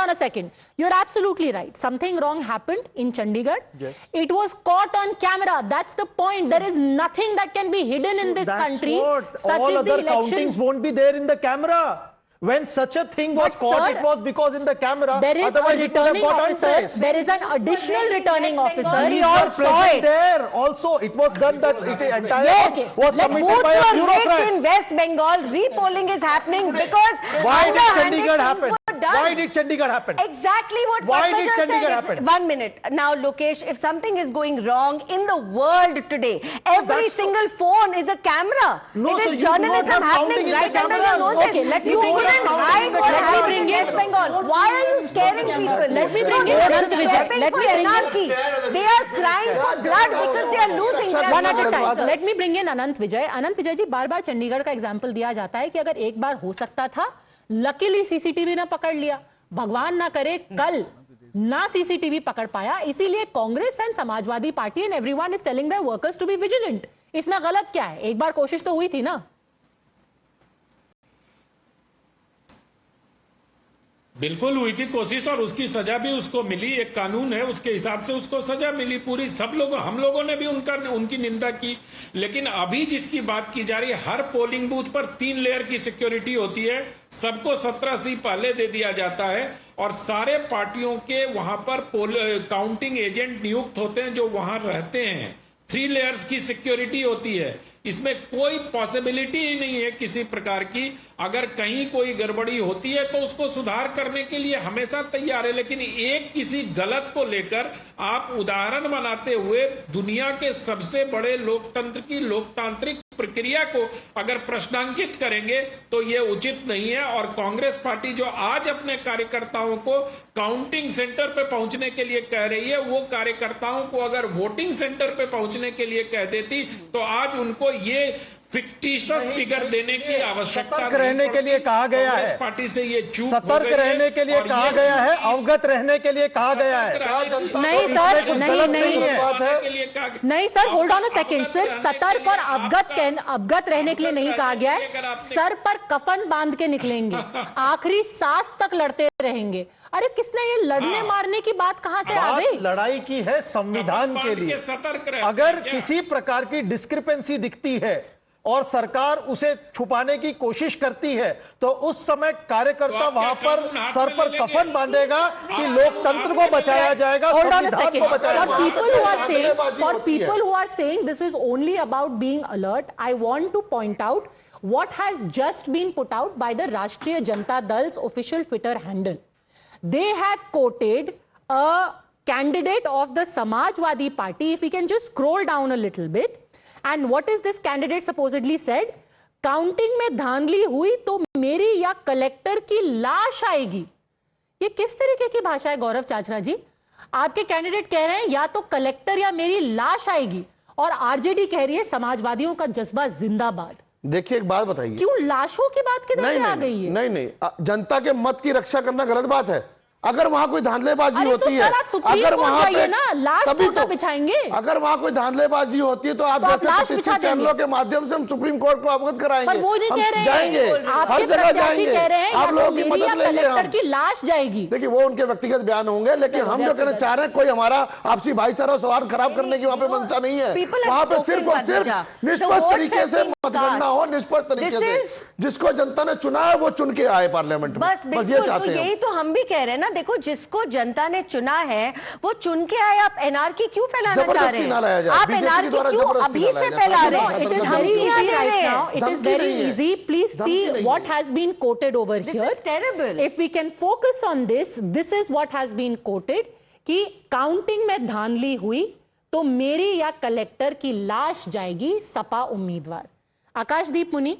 a second. You're absolutely right. Something wrong happened in Chandigarh. Yes. It was caught on camera. That's the point. There is nothing that can be hidden in this country. All other countings won't be there in the camera. When such a thing was caught, it was because in the camera. There is a returning officer. There is an additional returning officer. We all saw it. There also, it was done that entire was committed by a bureaucrat. In West Bengal, repolling is happening because why did Chandigarh happen? Why did Chandigarh happen? Exactly what Why Padmaja did Chandigarh said. happen? 1 minute. Now, Lokesh, if something is going wrong in the world today, every single phone is a camera. No, it so is you journalism do not have happening counting in right the under your cameras. noses. Okay, let me you bring it couldn't down. hide what Let me happened bring in it- West Bengal. Why are you scaring people? Let me bring They in are Anant Vijay. prepping Let for me bring in- anarchy. They are crying for blood because they are losing. One at a time. Let me bring in Anant Vijay. Anant Vijay जी, बार-बार चंडीगढ़ का example दिया जाता है कि अगर एक बार हो सकता था, लकीली सीसीटीवी ने पकड़ लिया. भगवान ना करे कल ना सीसीटीवी पकड़ पाया. इसीलिए Congress and Samajwadi party and everyone is telling their workers to be vigilant. इसमें गलत क्या है? एक बार कोशिश तो हुई थी ना. बिल्कुल हुई थी कोशिश और उसकी सजा भी उसको मिली. एक कानून है, उसके हिसाब से उसको सजा मिली पूरी. सब लोग, हम लोगों ने भी उनकी निंदा की. लेकिन अभी जिसकी बात की जा रही है, हर पोलिंग बूथ पर 3 लेयर की सिक्योरिटी होती है. सबको 17 सी पहले दे दिया जाता है और सारे पार्टियों के वहां पर काउंटिंग एजेंट नियुक्त होते हैं जो वहां रहते हैं. 3 लेयर्स की सिक्योरिटी होती है. इसमें कोई पॉसिबिलिटी ही नहीं है किसी प्रकार की. अगर कहीं कोई गड़बड़ी होती है तो उसको सुधार करने के लिए हमेशा तैयार है. लेकिन एक किसी गलत को लेकर आप उदाहरण बनाते हुए दुनिया के सबसे बड़े लोकतंत्र की लोकतांत्रिक प्रक्रिया को अगर प्रश्नांकित करेंगे तो यह उचित नहीं है. और कांग्रेस पार्टी जो आज अपने कार्यकर्ताओं को काउंटिंग सेंटर पे पहुंचने के लिए कह रही है, वो कार्यकर्ताओं को अगर वोटिंग सेंटर पे पहुंचने के लिए कह देती तो आज उनको ये फिक्टिशियस फिगर देने की आवश्यकता सतर्क रहने के लिए कहा गया है. पार्टी से ये चूक सतर्क रहने के लिए कहा गया है, अवगत रहने के लिए कहा गया है. नहीं सर, नहीं sir, hold on a second. सिर्फ सतर्क और अवगत रहने के लिए नहीं कहा गया है. सर पर कफन बांध के निकलेंगे, आखिरी सांस तक लड़ते रहेंगे. अरे किसने ये लड़ने मारने की बात कहां से आ गई? लड़ाई की है संविधान के लिए. अगर किसी प्रकार की डिस्क्रिपेंसी दिखती है और सरकार उसे छुपाने की कोशिश करती है, तो उस समय कार्यकर्ता वहां पर सर पर कफन बांधेगा कि लोकतंत्र को बचाया जाएगा, संविधान को बचाया जाएगा। For people who are saying this is only about being alert, I want to point out what has just been put out by the Rashtriya Janata Dal's official Twitter handle. They have quoted a candidate of the Samajwadi Party. If we can just scroll down a little bit. And what is this candidate supposedly said? Counting में धांधली हुई तो मेरी या collector की लाश आएगी। ये किस तरीके की भाषा है गौरव चाचरा जी? आपके कैंडिडेट कह रहे हैं या तो कलेक्टर या मेरी लाश आएगी, और आरजेडी कह रही है समाजवादियों का जज्बा जिंदाबाद। देखिए एक बात बताइए, क्यों लाशों की बात किधर से आ गई है? नहीं, जनता के मत की रक्षा करना गलत बात है। अगर वहां कोई धांधलेबाजी होती है, अगर वहां पे तभी तो बिछाएंगे, अगर वहां कोई धांधलेबाजी होती है तो आप जैसे प्रतिष्ठित चैनलों के माध्यम से हम सुप्रीम कोर्ट को अवगत कराएंगे, वो नहीं कह रहे जाएंगे, हर जगह जाएंगे, आप लोगों की मदद लेंगे, कलेक्टर की लाश जाएगी। देखिए वो उनके व्यक्तिगत बयान होंगे, लेकिन हम जो कहना चाह रहे हैं, कोई हमारा आपसी भाईचारा सौहार्द खराब करने की वहां पे मंशा नहीं है। वहां पे सिर्फ और सिर्फ निष्पक्ष तरीके से मतगणना हो, निष्पक्ष तरीके से, जिसको जनता ने चुना है वो चुन के आए पार्लियामेंट में, बस ये चाहते हैं। यही तो हम भी कह रहे हैं ना, देखो जिसको जनता ने चुना है वो चुन के आए, आप एनआरकी क्यों फैलाना चाह रहे हैं? आप एनआरकी क्यों अभी से फैला रहे हैं? It is very easy right now. It is very easy. Please see what has been quoted over here. This is terrible. If we can focus on this, this is what has been quoted कि counting में धांधली हुई तो मेरी या collector की लाश जाएगी सपा उम्मीदवार। आकाशदीप मुनि,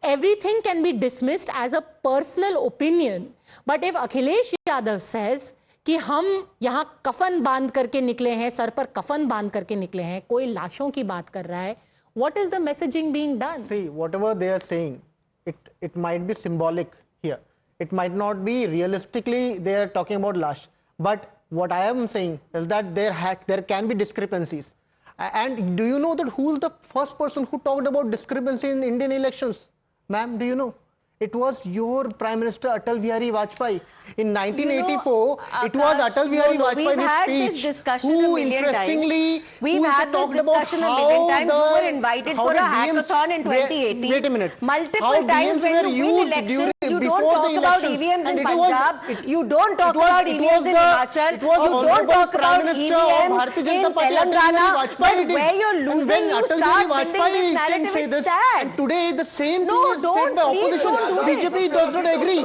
everything can be dismissed as a personal opinion, but if Akhilesh Yadav says कि हम यहां कफन बांध करके निकले हैं, सर पर कफन बांध करके निकले हैं, कोई लाशों की बात कर रहा है, what is the messaging being done? See, whatever they are saying, it might be symbolic here. It might not be realistically they are talking about lash. But what I am saying is that there can be discrepancies. And do you know that who is the first person who talked about discrepancy in Indian elections? Ma'am, do you know? It was your Prime Minister Atal Bihari Vajpayee. In 1984, it was Atal Bihari Vajpayee's speech who interestingly we've had this discussion a million times. You were invited for a hackathon in 2018. Wait a minute. Multiple times when you win elections, you don't talk about EVMs in Punjab. You don't talk about EVMs in Himachal. You don't talk about EVMs in Telangana. But where you're losing, you start building this narrative. It's sad. And today the same thing is said by opposition. BJP does not agree.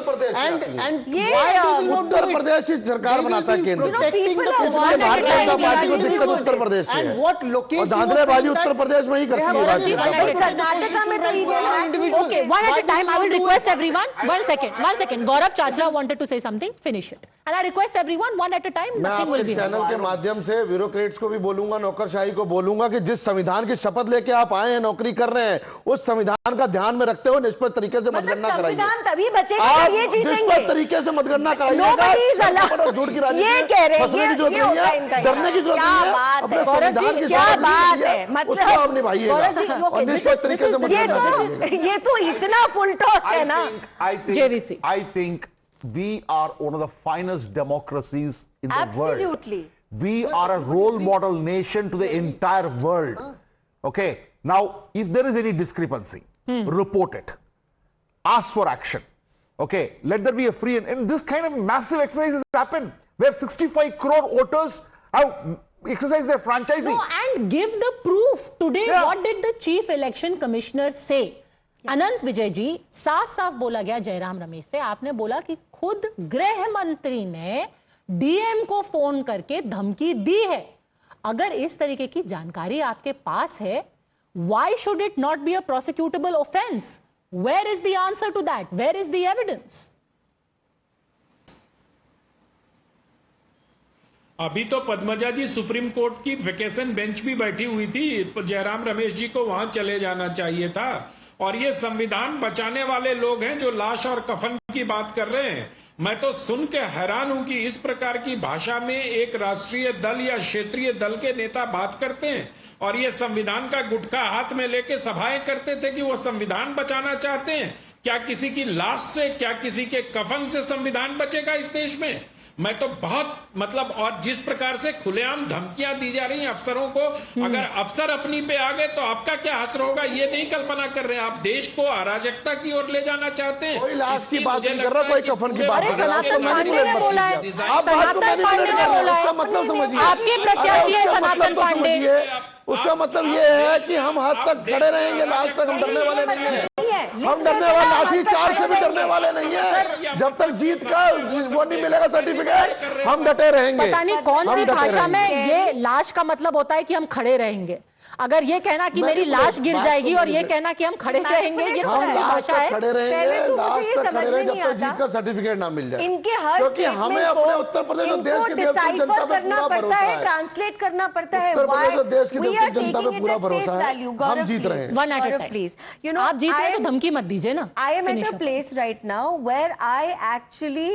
And why Uttar Pradesh ही सरकार बनाता है केंद्र, इसलिए Bharatiya Janata party को दिक्कत उत्तर प्रदेश से है और धांधलेबाजी उत्तर प्रदेश में ही करती है भारतीय जनता पार्टी। कर्नाटका में तो Okay, one at a time. I will request everyone. One second. Gaurav Chachra wanted to say something. Finish it. And I request everyone one at a time. मैं आपके चैनल के माध्यम से ब्यूरोक्रेट्स को भी बोलूंगा, नौकरशाही को बोलूंगा कि जिस संविधान की शपथ लेके आप आए हैं, नौकरी कर रहे हैं, उस संविधान का ध्यान में रखते हुए निष्पक्ष तरीके से मतगणना कराइए। संविधान तभी बचेगा जब ये जीतेंगे। निष्पक्ष तरीके से मतगणना कराइएगा। झूठ की राजनीति ये कह रहे हैं, फंसने की जरूरत नहीं है, डरने की जरूरत नहीं है। अपने संविधान की शपथ उसको आप निभाइएगा और निष्पक्ष तरीके से मतगणना कराइएगा। ये तो इतना फुल टॉस है ना। JVC. I think we are one of the finest democracies in the world. Absolutely. We are a role model nation to the entire world. Okay. Now, if there is any discrepancy, report it. Ask for action. Okay. Let there be a free and this kind of massive exercises happen where 65 crore voters have exercised their franchising. No, and give the proof. Today, what did the Chief Election Commissioner say? अनंत विजय जी, साफ साफ बोला गया जयराम रमेश से, आपने बोला कि खुद गृह मंत्री ने डीएम को फोन करके धमकी दी है। अगर इस तरीके की जानकारी आपके पास है, why should it not be a prosecutable offense? Where is the answer to that? Where is the evidence? अभी तो पद्मजा जी सुप्रीम कोर्ट की वेकेशन बेंच भी बैठी हुई थी, जयराम रमेश जी को वहां चले जाना चाहिए था। और ये संविधान बचाने वाले लोग हैं जो लाश और कफन की बात कर रहे हैं। मैं तो सुन के हैरान हूं कि इस प्रकार की भाषा में एक राष्ट्रीय दल या क्षेत्रीय दल के नेता बात करते हैं और ये संविधान का गुटखा हाथ में लेके सभाएं करते थे कि वो संविधान बचाना चाहते हैं। क्या किसी की लाश से, क्या किसी के कफन से संविधान बचेगा इस देश में? मैं तो बहुत मतलब, और जिस प्रकार से खुलेआम धमकियां दी जा रही हैं अफसरों को, अगर अफसर अपनी पे आ गए तो आपका क्या हश्र होगा, ये नहीं कल्पना कर रहे हैं। आप देश को अराजकता की ओर ले जाना चाहते हैं। कोई लाश की बात नहीं कर रहा, कोई कफन की बात नहीं कर रहा। सनातन पांडे ने बोला है, सनातन पांडे ने बोला है, मतलब समझिए, आपके प्रत्याशी है सनातन पांडे। उसका मतलब ये है कि हम हाथ तक खड़े रहेंगे, लास्ट तक हम डरने वाले नहीं है। हम डरने वाले, लाठी चार्ज से भी डरने वाले नहीं है। जब तक जीत का वो नहीं मिलेगा सर्टिफिकेट, हम डटे रहेंगे। पता नहीं कौन सी भाषा में ये लाश का मतलब होता है कि हम खड़े रहेंगे। अगर ये कहना कि मेरी लाश गिर जाएगी और ये कहना कि हम खड़े रहेंगे, ये कौन सी भाषा है? पहले तो मुझे ये समझ में नहीं आता, जीत का सर्टिफिकेट ना मिल जाए। इनके हर क्योंकि हमें अपने उत्तर प्रदेश और देश की जनता पे पूरा भरोसा है, ट्रांसलेट करना पड़ता है। उत्तर प्रदेश और देश की जनता पे पूरा भरोसा है, हम जीत रहे हैं। One at a time please, you know, आप जीत रहे हैं तो धमकी मत दीजिए ना। I am at a place right now where I actually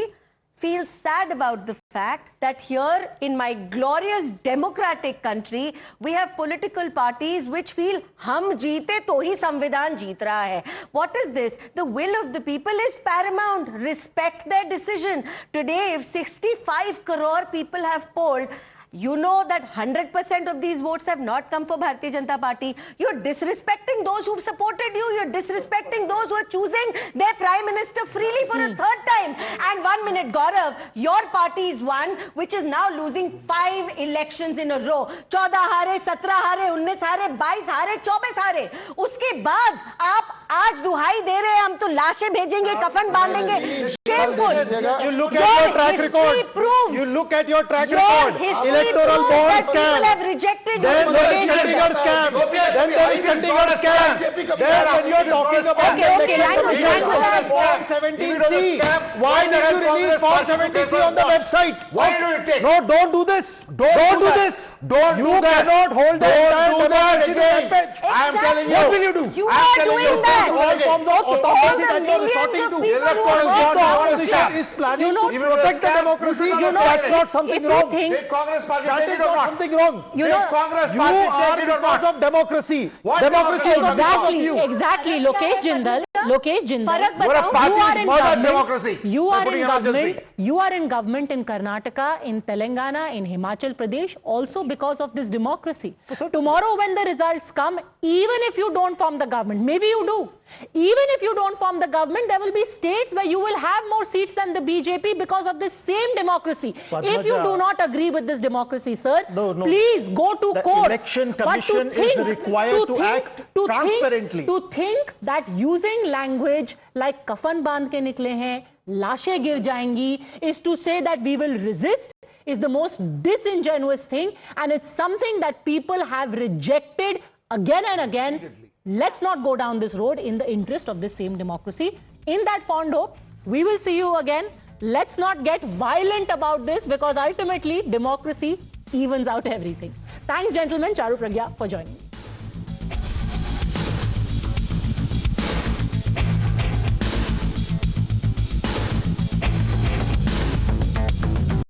feel sad about the fact that here in my glorious democratic country we have political parties which feel hum jeete to hi संविधान जीत रहा है. What is this? The will of the people is paramount. Respect their decision. Today if 65 crore people have polled, you know that 100% of these votes have not come for Bharatiya Janata Party. You're disrespecting those who've supported you. You're disrespecting those who are choosing their Prime Minister freely for a third time. And 1 minute, Gaurav, your party is one which is now losing 5 elections in a row. 14 हारे, 17 हारे, 19 हारे, 22 हारे, 24 हारे. उसके बाद आप आज दुहाई दे रहे हैं हम तो लाशें भेजेंगे, कफन बांधेंगे. Shameful. You look at your track record. You look at your track record. Electoral bond scam. Then there is Chandigarh scam. Then there is Chandigarh scam. Then when you are talking about Form 17C, why did you release Form 17C on the website? Why do you take? No, don't do this. Don't do this. You cannot hold the entire democracy to that bench. I am telling you. What will you do? You are doing that. All forms of autocracy that you are resorting to. If the opposition is planning to protect the democracy, that's not something wrong. That is not something wrong. You know, you are because of democracy. Democracy is not because of you. Exactly. Lokesh Jindal. You are in government. You are in government in Karnataka, in Telangana, in Himachal Pradesh, also because of this democracy. Tomorrow when the results come, even if you don't form the government, maybe you do. Even if you don't form the government, there will be states where you will have more seats than the BJP because of this same democracy. If you do not agree with this democracy, sir, please go to court. Election Commission is required to act transparently. To think that using language like kafan बांध के निकले हैं, लाशें गिर जाएंगी, is to say that we will resist is the most disingenuous thing, and it's something that people have rejected again and again. Let's not go down this road in the interest of this same democracy. In that fond hope, we will see you again. Let's not get violent about this because ultimately democracy evens out everything. Thanks, gentlemen. Charu Pragya for joining me.